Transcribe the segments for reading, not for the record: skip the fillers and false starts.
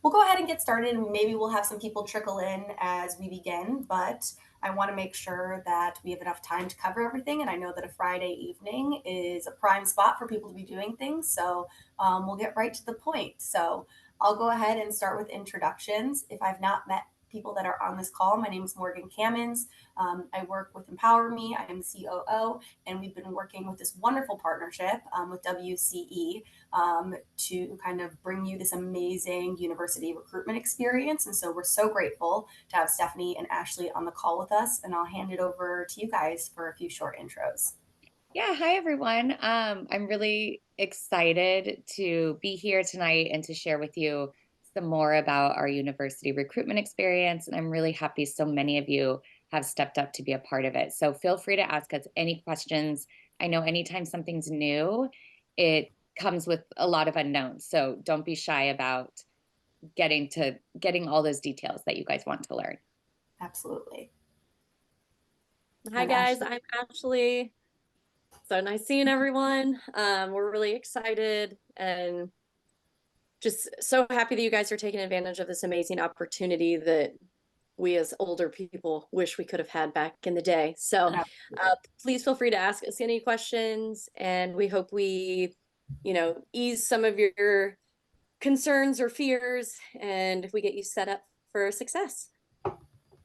we'll go ahead and get started, and maybe we'll have some people trickle in as we begin, but I want to make sure that we have enough time to cover everything. And I know that a Friday evening is a prime spot for people to be doing things. So we'll get right to the point. So I'll go ahead and start with introductions. If I've not met people that are on this call, my name is Morgan Kamens. I work with Empower Me. I am the COO, and we've been working with this wonderful partnership with WCE to kind of bring you this amazing university recruitment experience. And so we're so grateful to have Stephanie and Ashley on the call with us. And I'll hand it over to you guys for a few short intros. Yeah, hi everyone. I'm really excited to be here tonight and to share with you some more about our university recruitment experience. And I'm really happy so many of you have stepped up to be a part of it. So feel free to ask us any questions. I know anytime something's new, it comes with a lot of unknowns. So don't be shy about getting all those details that you guys want to learn. Absolutely. Hi And guys, Ashley? I'm Ashley. So nice seeing everyone. We're really excited and just so happy that you guys are taking advantage of this amazing opportunity that we as older people wish we could have had back in the day. So please feel free to ask us any questions, and we hope we, ease some of your concerns or fears, and we get you set up for success.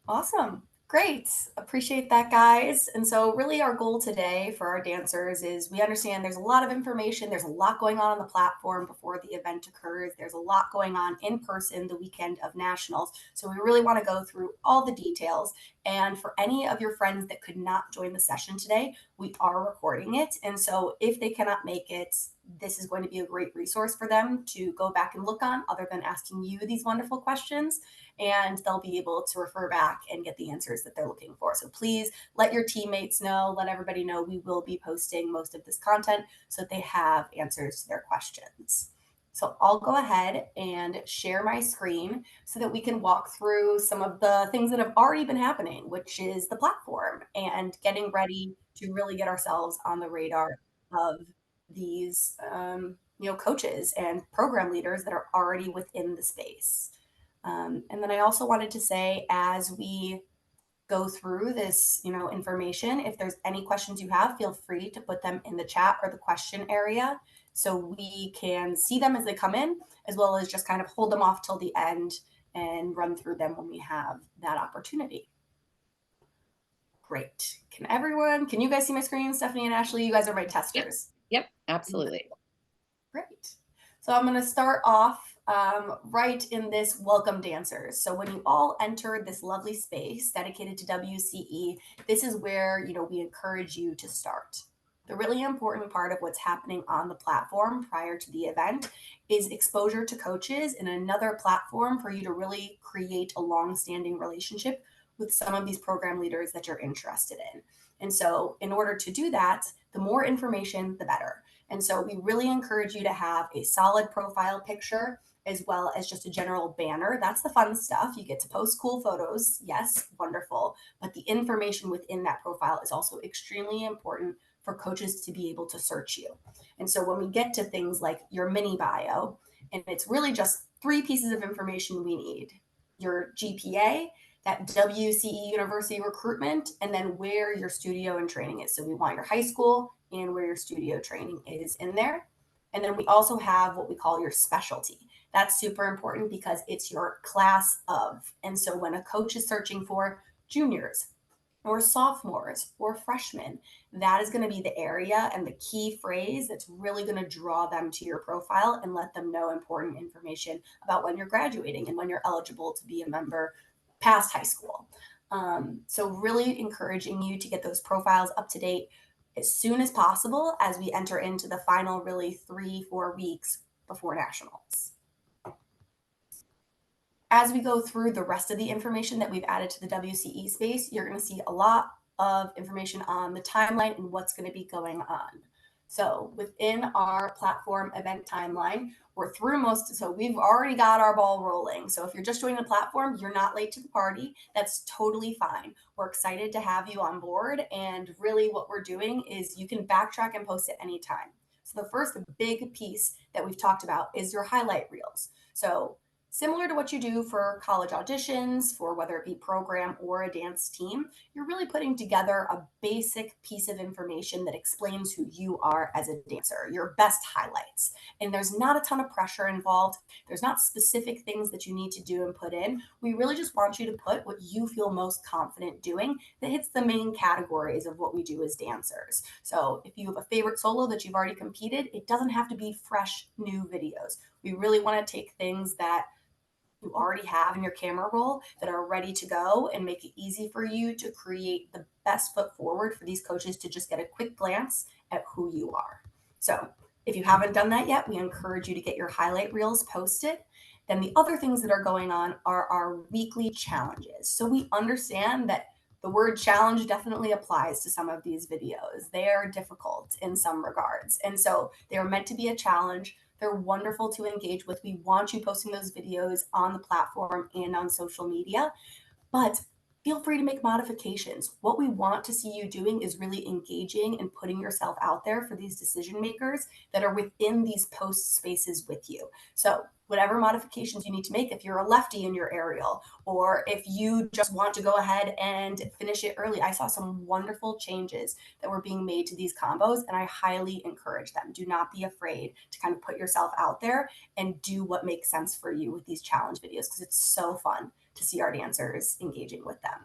Awesome. Great. Appreciate that, guys. And so, really, our goal today for our dancers is we understand there's a lot of information, there's a lot going on the platform before the event occurs, there's a lot going on in person the weekend of nationals. So, we really want to go through all the details. And for any of your friends that could not join the session today, we are recording it. And so, if they cannot make it, this is going to be a great resource for them to go back and look on, other than asking you these wonderful questions. And they'll be able to refer back and get the answers that they're looking for. So please let your teammates know, let everybody know we will be posting most of this content so that they have answers to their questions. So I'll go ahead and share my screen so that we can walk through some of the things that have already been happening, which is the platform and getting ready to really get ourselves on the radar of these coaches and program leaders that are already within the space. And then I also wanted to say, as we go through this, information, if there's any questions you have, feel free to put them in the chat or the question area so we can see them as they come in, as well as just kind of hold them off till the end and run through them when we have that opportunity. Great. Can you guys see my screen? Stephanie and Ashley, you guys are my testers. Yep, absolutely. Great. So I'm going to start off right in this welcome dancers. So when you all enter this lovely space dedicated to WCE, this is where, we encourage you to start. The really important part of what's happening on the platform prior to the event is exposure to coaches and another platform for you to really create a long-standing relationship with some of these program leaders that you're interested in. And so in order to do that, the more information, the better. And so we really encourage you to have a solid profile picture as well as just a general banner. That's the fun stuff. You get to post cool photos. Yes, wonderful. But the information within that profile is also extremely important for coaches to be able to search you. And so when we get to things like your mini bio, and it's really just 3 pieces of information we need: your GPA, that WCE University Recruitment, and then where your studio and training is. So we want your high school and where your studio training is in there. And then we also have what we call your specialty. That's super important because it's your class of. And so when a coach is searching for juniors or sophomores or freshmen, that is going to be the area and the key phrase that's really going to draw them to your profile and let them know important information about when you're graduating and when you're eligible to be a member past high school. So really encouraging you to get those profiles up to date as soon as possible as we enter into the final really 3-4 weeks before nationals. As we go through the rest of the information that we've added to the WCE space, you're going to see a lot of information on the timeline and what's going to be going on. So within our platform event timeline, we're through most, so we've already got our ball rolling. So if you're just joining the platform, you're not late to the party. That's totally fine. We're excited to have you on board. And really what we're doing is you can backtrack and post at any time. So the first big piece that we've talked about is your highlight reels. So Similar to what you do for college auditions, for whether it be program or a dance team, you're really putting together a basic piece of information that explains who you are as a dancer, your best highlights. And there's not a ton of pressure involved. There's not specific things that you need to do and put in. We really just want you to put what you feel most confident doing that hits the main categories of what we do as dancers. So if you have a favorite solo that you've already competed, it doesn't have to be fresh new videos. We really want to take things that you already have in your camera roll that are ready to go and make it easy for you to create the best foot forward for these coaches to just get a quick glance at who you are. So if you haven't done that yet, we encourage you to get your highlight reels posted. Then the other things that are going on are our weekly challenges. So we understand that the word challenge definitely applies to some of these videos. They are difficult in some regards. And so they are meant to be a challenge. They're wonderful to engage with. We want you posting those videos on the platform and on social media, but feel free to make modifications. What we want to see you doing is really engaging and putting yourself out there for these decision makers that are within these post spaces with you. So whatever modifications you need to make, if you're a lefty in your aerial, or if you just want to go ahead and finish it early. I saw some wonderful changes that were being made to these combos, and I highly encourage them. Do not be afraid to kind of put yourself out there and do what makes sense for you with these challenge videos, because it's so fun to see our dancers engaging with them.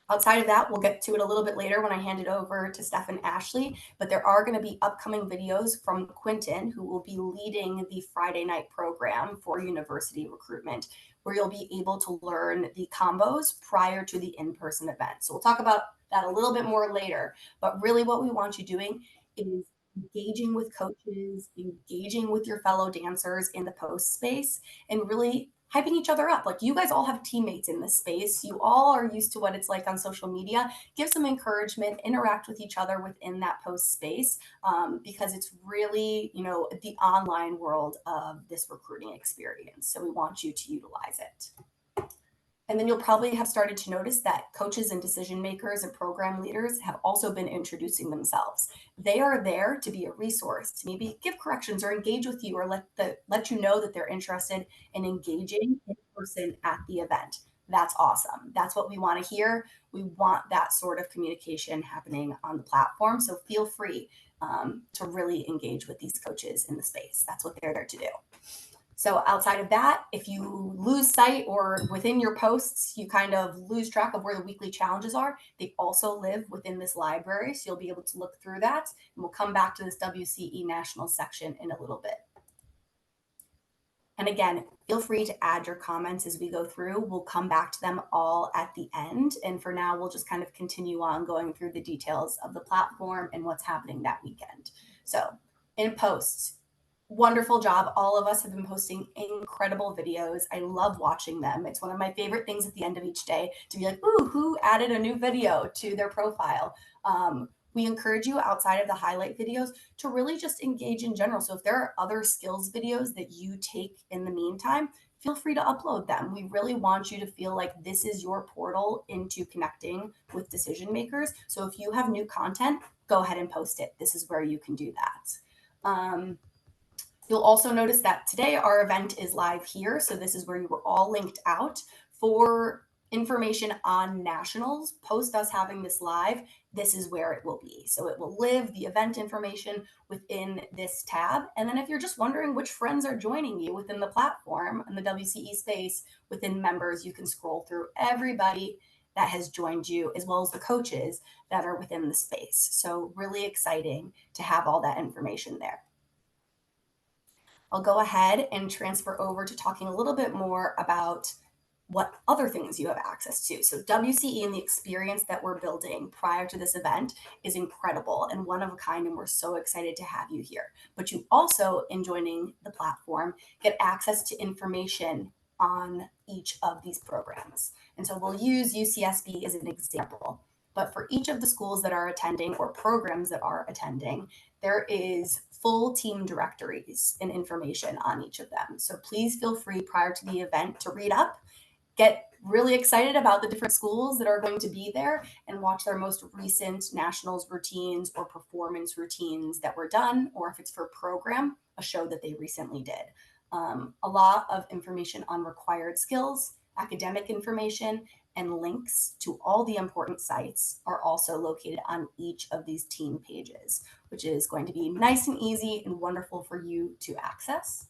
Outside of that, we'll get to it a little bit later when I hand it over to Steph and Ashley, but there are going to be upcoming videos from Quentin, who will be leading the Friday night program for University Recruitment, where you'll be able to learn the combos prior to the in-person event. So we'll talk about that a little bit more later, but really what we want you doing is engaging with coaches, engaging with your fellow dancers in the post space, and really hyping each other up. Like, you guys all have teammates in this space. You all are used to what it's like on social media. Give some encouragement, interact with each other within that post space, because it's really, the online world of this recruiting experience. So we want you to utilize it. And then you'll probably have started to notice that coaches and decision makers and program leaders have also been introducing themselves. They are there to be a resource, to maybe give corrections or engage with you, or let you know that they're interested in engaging in person at the event. That's awesome. That's what we want to hear. We want that sort of communication happening on the platform. So feel free to really engage with these coaches in the space. That's what they're there to do. So outside of that, if you lose sight or within your posts, you kind of lose track of where the weekly challenges are, they also live within this library. So you'll be able to look through that. And we'll come back to this WCE Nationals section in a little bit. And again, feel free to add your comments as we go through. We'll come back to them all at the end. And for now, we'll just kind of continue on going through the details of the platform and what's happening that weekend. So in posts, wonderful job. All of us have been posting incredible videos. I love watching them. It's one of my favorite things at the end of each day to be like, ooh, who added a new video to their profile? We encourage you, outside of the highlight videos, to really just engage in general. So if there are other skills videos that you take in the meantime, feel free to upload them. We really want you to feel like this is your portal into connecting with decision makers. So if you have new content, go ahead and post it. This is where you can do that. You'll also notice that today our event is live here. So this is where you were all linked out. For information on nationals, post us having this live, this is where it will be. So it will live the event information within this tab. And then if you're just wondering which friends are joining you within the platform and the WCE space within members, you can scroll through everybody that has joined you, as well as the coaches that are within the space. So really exciting to have all that information there. I'll go ahead and transfer over to talking a little bit more about what other things you have access to. So WCE and the experience that we're building prior to this event is incredible and one of a kind, and we're so excited to have you here. But you also, in joining the platform, get access to information on each of these programs. And so we'll use UCSB as an example. But for each of the schools that are attending or programs that are attending, there is full team directories and information on each of them. So please feel free prior to the event to read up, get really excited about the different schools that are going to be there, and watch their most recent nationals routines or performance routines that were done, or if it's for a program, a show that they recently did. A lot of information on required skills, academic information, and links to all the important sites are also located on each of these team pages, which is going to be nice and easy and wonderful for you to access.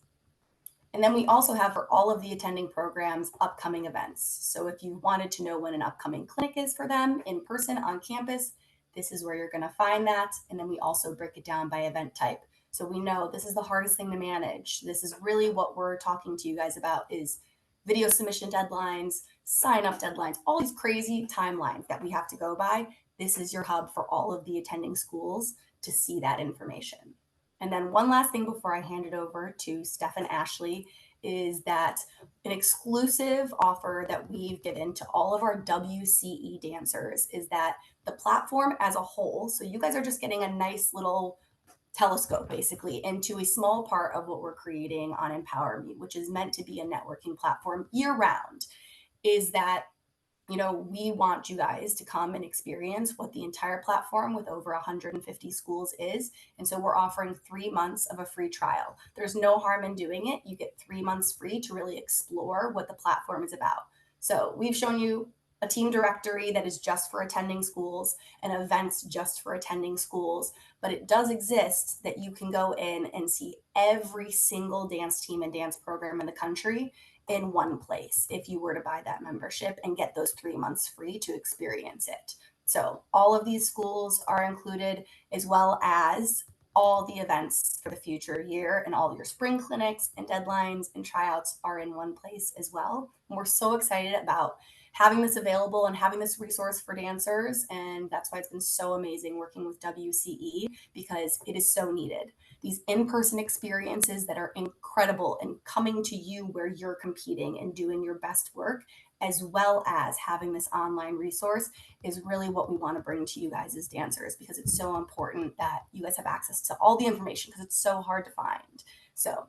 And then we also have for all of the attending programs, upcoming events. So if you wanted to know when an upcoming clinic is for them in person on campus, this is where you're going to find that. And then we also break it down by event type. So we know this is the hardest thing to manage. This is really what we're talking to you guys about is video submission deadlines, sign up deadlines, all these crazy timelines that we have to go by. This is your hub for all of the attending schools to see that information. And then one last thing before I hand it over to Steph and Ashley is that an exclusive offer that we've given to all of our WCE dancers is that the platform as a whole, so you guys are just getting a nice little telescope basically into a small part of what we're creating on Empower Me, which is meant to be a networking platform year round, is that we want you guys to come and experience what the entire platform with over 150 schools is. And so we're offering 3 months of a free trial. There's no harm in doing it. You get 3 months free to really explore what the platform is about. So we've shown you a team directory that is just for attending schools and events just for attending schools, but it does exist that you can go in and see every single dance team and dance program in the country in one place if you were to buy that membership and get those 3 months free to experience it. So all of these schools are included, as well as all the events for the future year, and all your spring clinics and deadlines and tryouts are in one place as well. And we're so excited about having this available and having this resource for dancers. And that's why it's been so amazing working with WCE, because it is so needed. These in-person experiences that are incredible and coming to you where you're competing and doing your best work, as well as having this online resource, is really what we want to bring to you guys as dancers, because it's so important that you guys have access to all the information, because it's so hard to find. So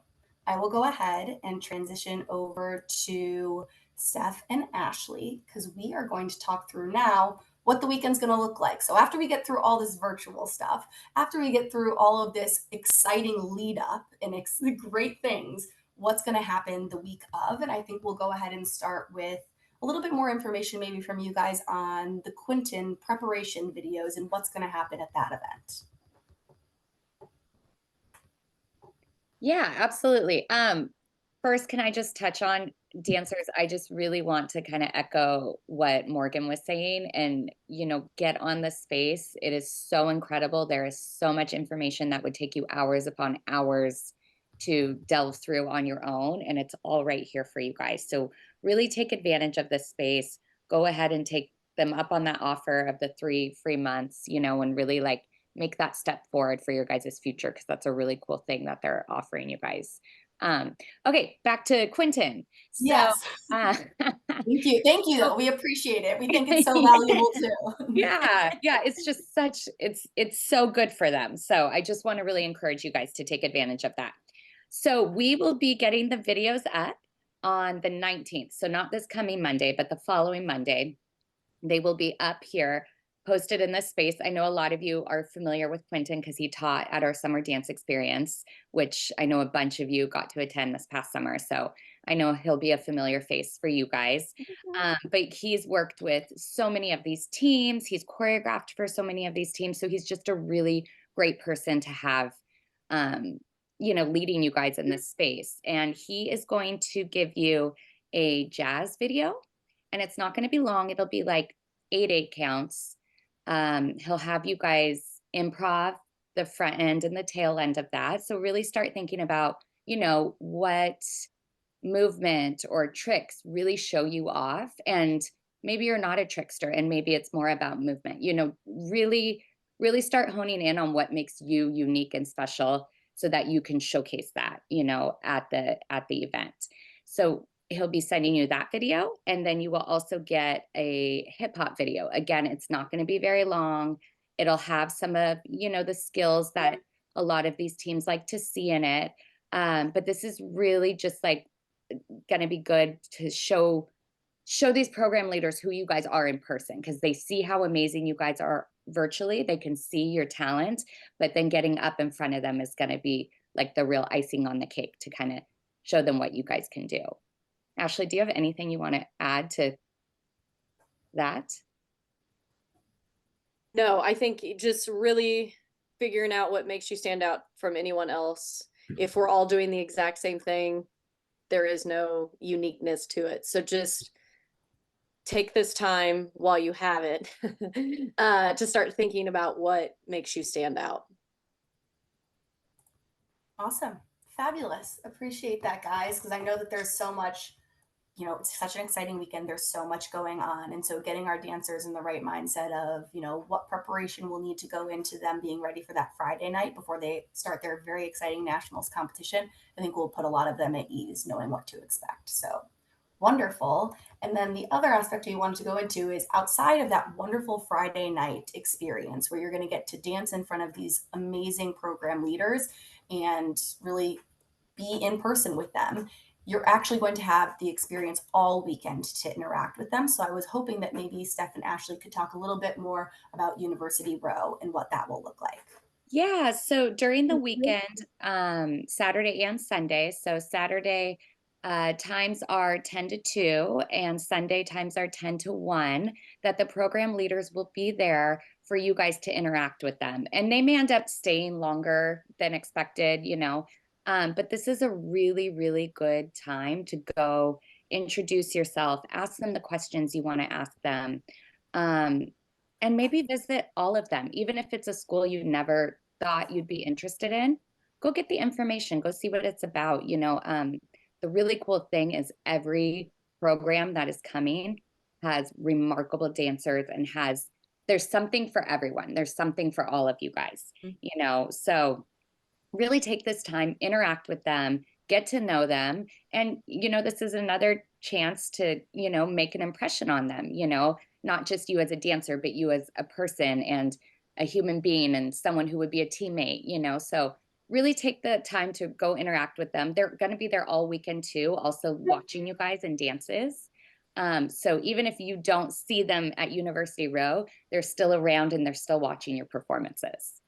I will go ahead and transition over to Steph and Ashley, because we are going to talk through now what the weekend's going to look like. So after we get through all this virtual stuff, after we get through all of this exciting lead up and great things, what's going to happen the week of? And I think we'll go ahead and start with a little bit more information maybe from you guys on the Quinton preparation videos and what's going to happen at that event. Yeah, absolutely. First, can I just touch on dancers? I just really want to kind of echo what Morgan was saying and, get on the space. It is so incredible. There is so much information that would take you hours upon hours to delve through on your own. And it's all right here for you guys. So really take advantage of this space. Go ahead and take them up on that offer of the 3 free months, and really make that step forward for your guys' future, because that's a really cool thing that they're offering you guys. Okay, back to Quinton. So, yes. Thank you though. We appreciate it. We think it's so valuable too. yeah, it's just it's so good for them. So I just want to really encourage you guys to take advantage of that. So we will be getting the videos up on the 19th. So not this coming Monday, but the following Monday. They will be up here, posted in this space. I know a lot of you are familiar with Quinton because he taught at our summer dance experience, which I know a bunch of you got to attend this past summer. So I know he'll be a familiar face for you guys. But he's worked with so many of these teams. He's choreographed for so many of these teams. So he's just a really great person to have, leading you guys in this space. And he is going to give you a jazz video, and it's not going to be long. It'll be like 8 counts. He'll have you guys improv the front end and the tail end of that. So really start thinking about, what movement or tricks really show you off. And maybe you're not a trickster and maybe it's more about movement, really, really start honing in on what makes you unique and special so that you can showcase that, at the event. So he'll be sending you that video, and then you will also get a hip hop video. Again, it's not going to be very long. It'll have some of, the skills that a lot of these teams like to see in it. But this is really just going to be good to show these program leaders who you guys are in person, because they see how amazing you guys are virtually. They can see your talent, but then getting up in front of them is going to be like the real icing on the cake to kind of show them what you guys can do. Ashley, do you have anything you want to add to that? No, I think just really figuring out what makes you stand out from anyone else. If we're all doing the exact same thing, there is no uniqueness to it. So just take this time while you have it to start thinking about what makes you stand out. Awesome. Fabulous. Appreciate that, guys, because I know that there's so much, it's such an exciting weekend. There's so much going on. And so getting our dancers in the right mindset of, what preparation will need to go into them being ready for that Friday night before they start their very exciting nationals competition, I think will put a lot of them at ease knowing what to expect. So wonderful. And then the other aspect we wanted to go into is outside of that wonderful Friday night experience where you're going to get to dance in front of these amazing program leaders and really be in person with them. You're actually going to have the experience all weekend to interact with them. So I was hoping that maybe Steph and Ashley could talk a little bit more about University Row and what that will look like. Yeah, so during the weekend, Saturday and Sunday. So Saturday times are 10 to 2 and Sunday times are 10 to 1, that the program leaders will be there for you guys to interact with them. And they may end up staying longer than expected, but this is a really, really good time to go introduce yourself, ask them the questions you want to ask them. Um, and maybe visit all of them, even if it's a school you never thought you'd be interested in. Go get the information, go see what it's about. The really cool thing is every program that is coming has remarkable dancers and there's something for everyone. There's something for all of you guys, so really take this time, interact with them, get to know them. And, this is another chance to, make an impression on them, not just you as a dancer, but you as a person and a human being and someone who would be a teammate, so really take the time to go interact with them. They're going to be there all weekend too, also watching you guys in dances. So even if you don't see them at University Row, they're still around and they're still watching your performances.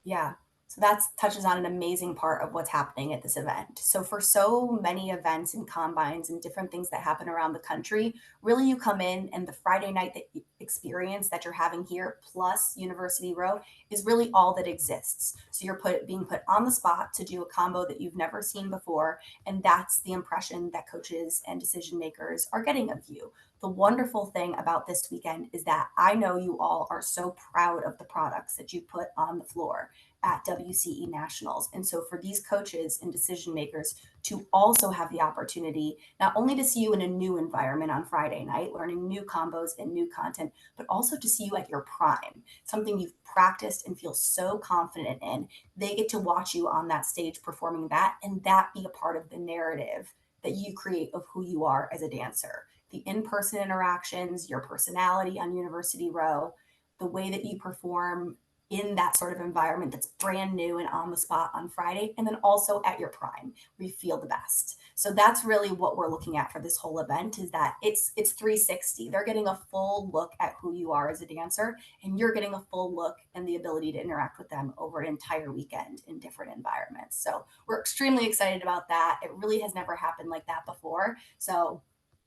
Yeah. So that touches on an amazing part of what's happening at this event. So for so many events and combines and different things that happen around the country, really you come in and the Friday night experience that you're having here plus University Row is really all that exists. So you're being put on the spot to do a combo that you've never seen before. And that's the impression that coaches and decision makers are getting of you. The wonderful thing about this weekend is that I know you all are so proud of the products that you put on the floor at WCE Nationals. And so for these coaches and decision makers to also have the opportunity, not only to see you in a new environment on Friday night, learning new combos and new content, but also to see you at your prime, something you've practiced and feel so confident in. They get to watch you on that stage performing that, and that be a part of the narrative that you create of who you are as a dancer. The in-person interactions, your personality on University Row, the way that you perform in that sort of environment that's brand new and on the spot on Friday, and then also at your prime where you feel the best. So that's really what we're looking at for this whole event, is that it's 360. They're getting a full look at who you are as a dancer, and you're getting a full look and the ability to interact with them over an entire weekend in different environments. So we're extremely excited about that. It really has never happened like that before. So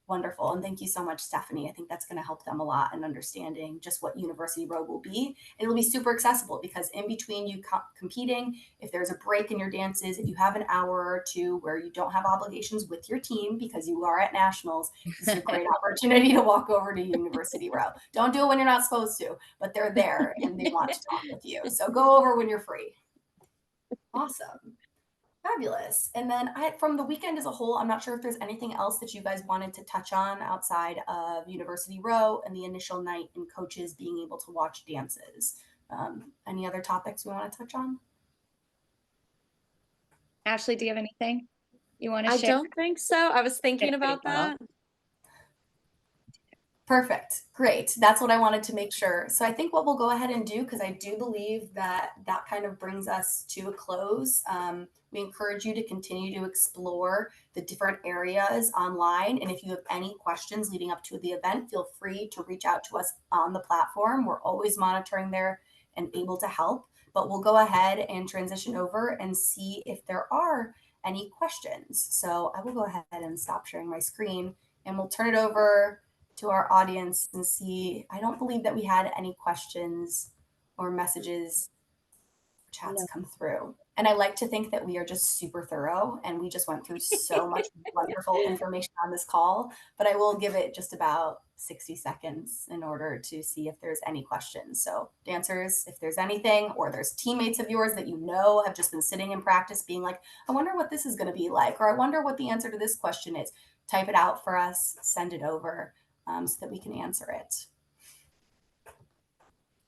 wonderful. And thank you so much, Stephanie. I think that's going to help them a lot in understanding just what University Row will be. It'll be super accessible because in between you competing, if there's a break in your dances, if you have an hour or two where you don't have obligations with your team because you are at nationals, it's a great opportunity to walk over to University Row. Don't do it when you're not supposed to, but they're there and they want to talk with you. So go over when you're free. Awesome. Fabulous. And then from the weekend as a whole, I'm not sure if there's anything else that you guys wanted to touch on outside of University Row and the initial night and coaches being able to watch dances. Any other topics we want to touch on? Ashley, do you have anything you want to I share? don't think so. I was thinking about that. Perfect. Great. That's what I wanted to make sure. So I think what we'll go ahead and do, because I do believe that that kind of brings us to a close. We encourage you to continue to explore the different areas online. And if you have any questions leading up to the event, feel free to reach out to us on the platform. We're always monitoring there and able to help. But we'll go ahead and transition over and see if there are any questions. So I will go ahead and stop sharing my screen and we'll turn it over to our audience and see. I don't believe that we had any questions or messages, chats come through. And I like to think that we are just super thorough and we just went through so much wonderful information on this call, but I will give it just about 60 seconds in order to see if there's any questions. So dancers, if there's anything, or there's teammates of yours that you know have just been sitting in practice being like, I wonder what this is going to be like, or I wonder what the answer to this question is, type it out for us, send it over so that we can answer it.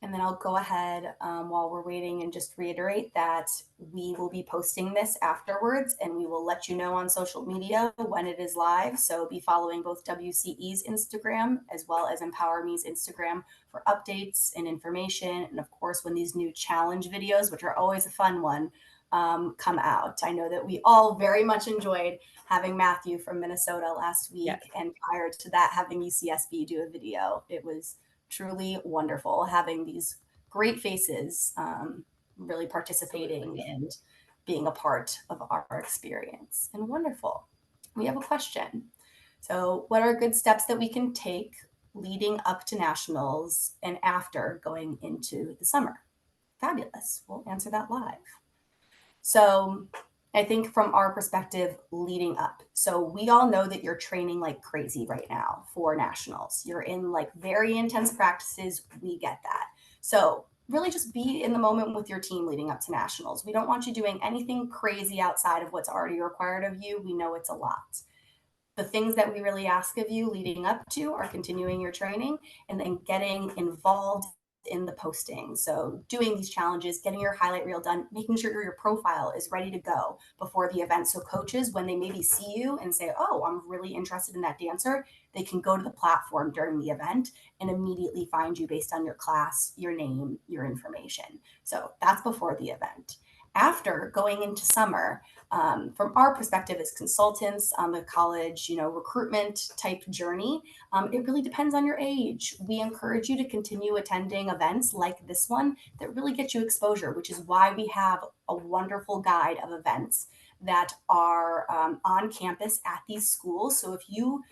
And then I'll go ahead while we're waiting and just reiterate that we will be posting this afterwards and we will let you know on social media when it is live. So be following both WCE's Instagram as well as Empower Me's Instagram for updates and information. And of course, when these new challenge videos, which are always a fun one, come out. I know that we all very much enjoyed having Matthew from Minnesota last week. Yes. And prior to that, having UCSB do a video. It was truly wonderful having these great faces really participating and being a part of our experience. And wonderful. We have a question. So what are good steps that we can take leading up to nationals and after going into the summer? Fabulous. We'll answer that live. So I think from our perspective leading up, so we all know that you're training like crazy right now for nationals. You're in like very intense practices. We get that. So really just be in the moment with your team leading up to nationals. We don't want you doing anything crazy outside of what's already required of you. We know it's a lot. The things that we really ask of you leading up to are continuing your training and then getting involved in the posting. So doing these challenges, getting your highlight reel done, making sure your profile is ready to go before the event. So coaches, when they maybe see you and say, oh, I'm really interested in that dancer, they can go to the platform during the event and immediately find you based on your class, your name, your information. So that's before the event. After going into summer, from our perspective as consultants on the college, recruitment type journey, it really depends on your age. We encourage you to continue attending events like this one that really get you exposure, which is why we have a wonderful guide of events that are on campus at these schools. So if you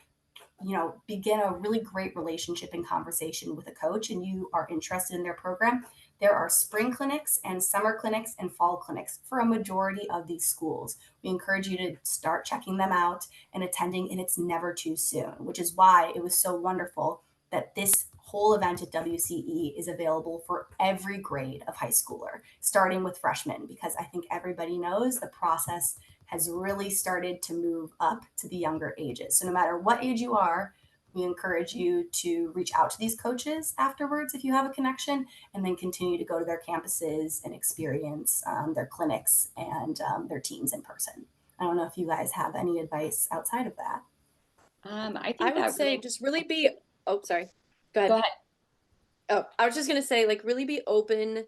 begin a really great relationship and conversation with a coach and you are interested in their program, there are spring clinics and summer clinics and fall clinics for a majority of these schools. We encourage you to start checking them out and attending, and it's never too soon, which is why it was so wonderful that this whole event at WCE is available for every grade of high schooler, starting with freshmen, because I think everybody knows the process has really started to move up to the younger ages. So no matter what age you are, we encourage you to reach out to these coaches afterwards if you have a connection, and then continue to go to their campuses and experience their clinics and their teams in person. I don't know if you guys have any advice outside of that. I would say just really be, oh, sorry. Go ahead. Oh, I was just going to say, like, really be open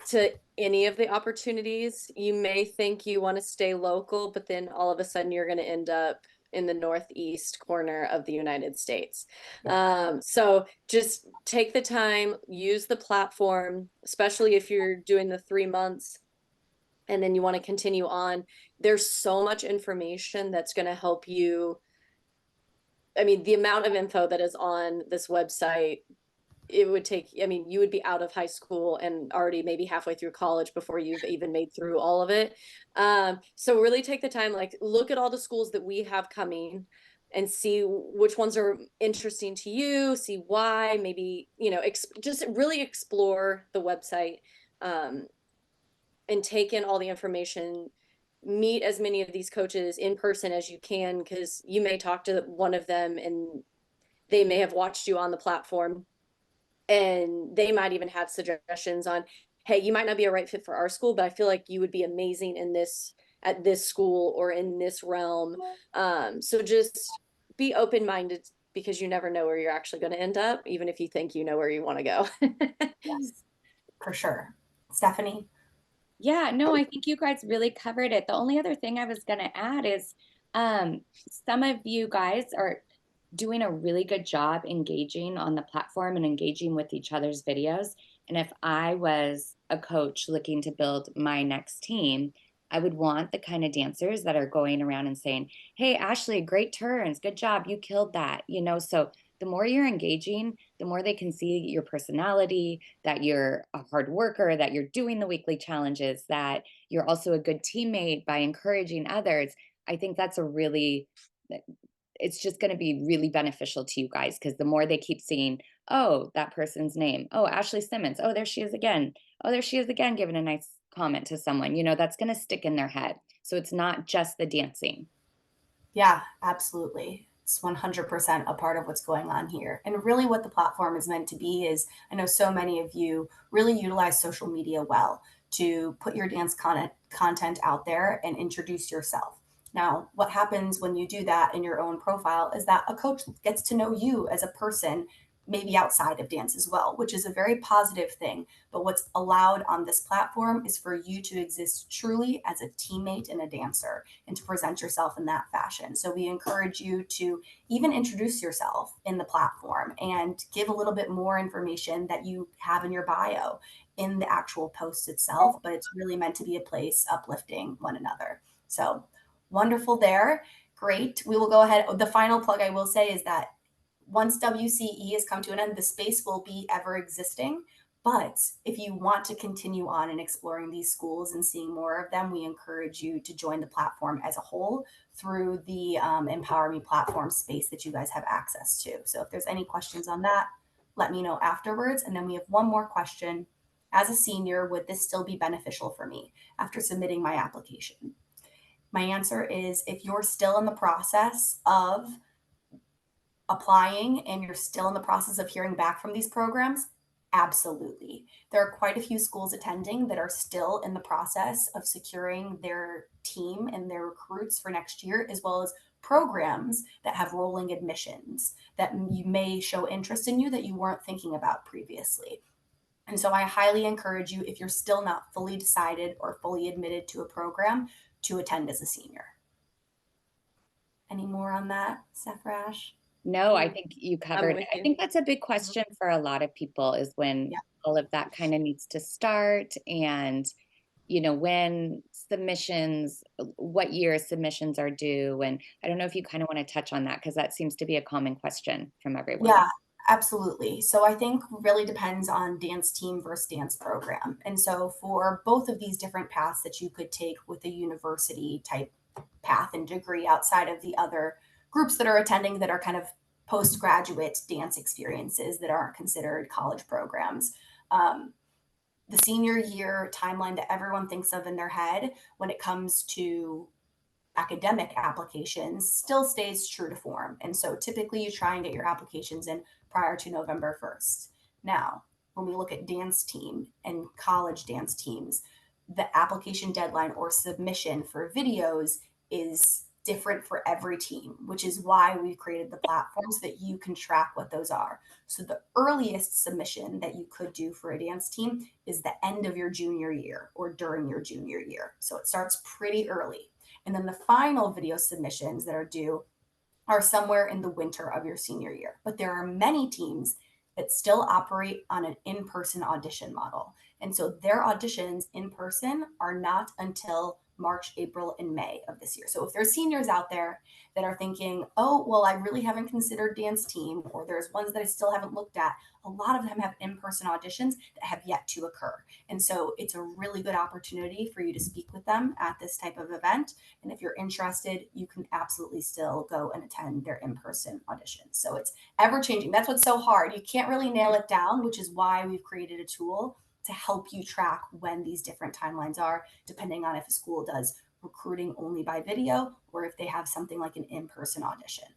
to any of the opportunities. You may think you want to stay local, but then all of a sudden you're going to end up in the northeast corner of the United States. So just take the time, use the platform, especially if you're doing the 3 months and then you want to continue on. There's so much information that's going to help you. I mean, the amount of info that is on this website, it would take, you would be out of high school and already maybe halfway through college before you've even made through all of it. So really take the time, like look at all the schools that we have coming and see which ones are interesting to you, see why, maybe, just really explore the website and take in all the information. Meet as many of these coaches in person as you can, because you may talk to one of them and they may have watched you on the platform. And they might even have suggestions on, hey, you might not be a right fit for our school, but I feel like you would be amazing at this school or in this realm. So just be open-minded, because you never know where you're actually going to end up, even if you think you know where you want to go. Yes, for sure. Stephanie? Yeah, no, I think you guys really covered it. The only other thing I was going to add is some of you guys are doing a really good job engaging on the platform and engaging with each other's videos. And if I was a coach looking to build my next team, I would want the kind of dancers that are going around and saying, "Hey, Ashley, great turns. Good job. You killed that." So the more you're engaging, the more they can see your personality, that you're a hard worker, that you're doing the weekly challenges, that you're also a good teammate by encouraging others. I think that's a really it's just going to be really beneficial to you guys because the more they keep seeing, oh, that person's name, oh, Ashley Simmons, oh, there she is again, oh, there she is again, giving a nice comment to someone, that's going to stick in their head. So it's not just the dancing. Yeah, absolutely. It's 100% a part of what's going on here. And really, what the platform is meant to be is I know so many of you really utilize social media well to put your dance content out there and introduce yourself. Now, what happens when you do that in your own profile is that a coach gets to know you as a person, maybe outside of dance as well, which is a very positive thing. But what's allowed on this platform is for you to exist truly as a teammate and a dancer and to present yourself in that fashion. So we encourage you to even introduce yourself in the platform and give a little bit more information that you have in your bio in the actual post itself, but it's really meant to be a place uplifting one another. So wonderful there. Great. We will go ahead. The final plug I will say is that once WCE has come to an end, the space will be ever existing. But if you want to continue on and exploring these schools and seeing more of them, we encourage you to join the platform as a whole through the Empower Me platform space that you guys have access to. So if there's any questions on that, let me know afterwards. And then we have one more question. As a senior, would this still be beneficial for me after submitting my application? My answer is if you're still in the process of applying and you're still in the process of hearing back from these programs, absolutely. There are quite a few schools attending that are still in the process of securing their team and their recruits for next year, as well as programs that have rolling admissions that you may show interest in you that you weren't thinking about previously. And so I highly encourage you, if you're still not fully decided or fully admitted to a program, to attend as a senior. Any more on that, Sefrash? No, I think you I'm covered. with I you. think that's a big question for a lot of people is when Yeah. all of that kind of needs to start and when submissions, what year submissions are due. And I don't know if you kind of want to touch on that because that seems to be a common question from everyone. Yeah, absolutely. So I think really depends on dance team versus dance program. And so for both of these different paths that you could take with a university type path and degree outside of the other groups that are attending that are kind of postgraduate dance experiences that aren't considered college programs. Um, the senior year timeline that everyone thinks of in their head when it comes to academic applications still stays true to form. And so typically you try and get your applications in prior to November 1st. Now, when we look at dance team and college dance teams, the application deadline or submission for videos is different for every team, which is why we've created the platform so that you can track what those are. So the earliest submission that you could do for a dance team is the end of your junior year or during your junior year. So it starts pretty early. And then the final video submissions that are due are somewhere in the winter of your senior year. But there are many teams that still operate on an in person audition model. And so their auditions in person are not until March, April, and May of this year. So if there's seniors out there that are thinking, oh, well, I really haven't considered dance team, or there's ones that I still haven't looked at, a lot of them have in person auditions that have yet to occur. And so it's a really good opportunity for you to speak with them at this type of event. And if you're interested, you can absolutely still go and attend their in person auditions. So it's ever changing. That's what's so hard. You can't really nail it down, which is why we've created a tool to help you track when these different timelines are, depending on if a school does recruiting only by video or if they have something like an in person audition.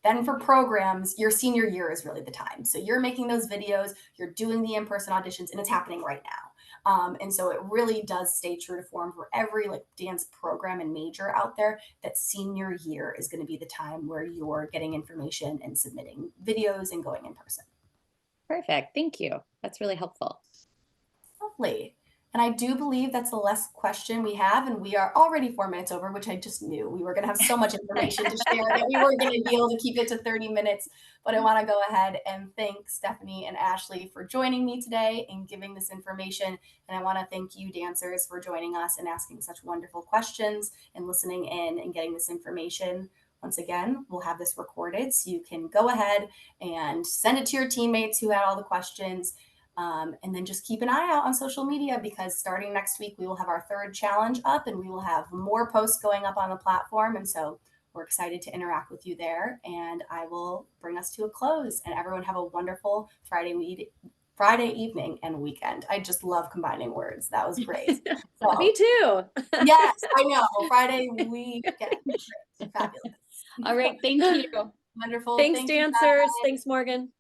Then for programs, your senior year is really the time. So you're making those videos, you're doing the in person auditions, and it's happening right now. And so it really does stay true to form for every like dance program and major out there that senior year is going to be the time where you're getting information and submitting videos and going in person. Perfect. Thank you. That's really helpful. Lovely. And I do believe that's the last question we have, and we are already 4 minutes over, which I just knew we were going to have so much information to share that we weren't going to be able to keep it to 30 minutes. But I want to go ahead and thank Stephanie and Ashley for joining me today and giving this information. And I want to thank you, dancers, for joining us and asking such wonderful questions and listening in and getting this information. Once again, we'll have this recorded, so you can go ahead and send it to your teammates who had all the questions. And then just keep an eye out on social media, because starting next week, we will have our 3rd challenge up and we will have more posts going up on the platform. And so we're excited to interact with you there. And I will bring us to a close, and everyone have a wonderful Friday evening and weekend. I just love combining words. That was great. So, Me too. yes, I know. Friday weekend. Fabulous. All right. Thank you. Wonderful. Thanks, Thank you, dancers. Thanks, Morgan.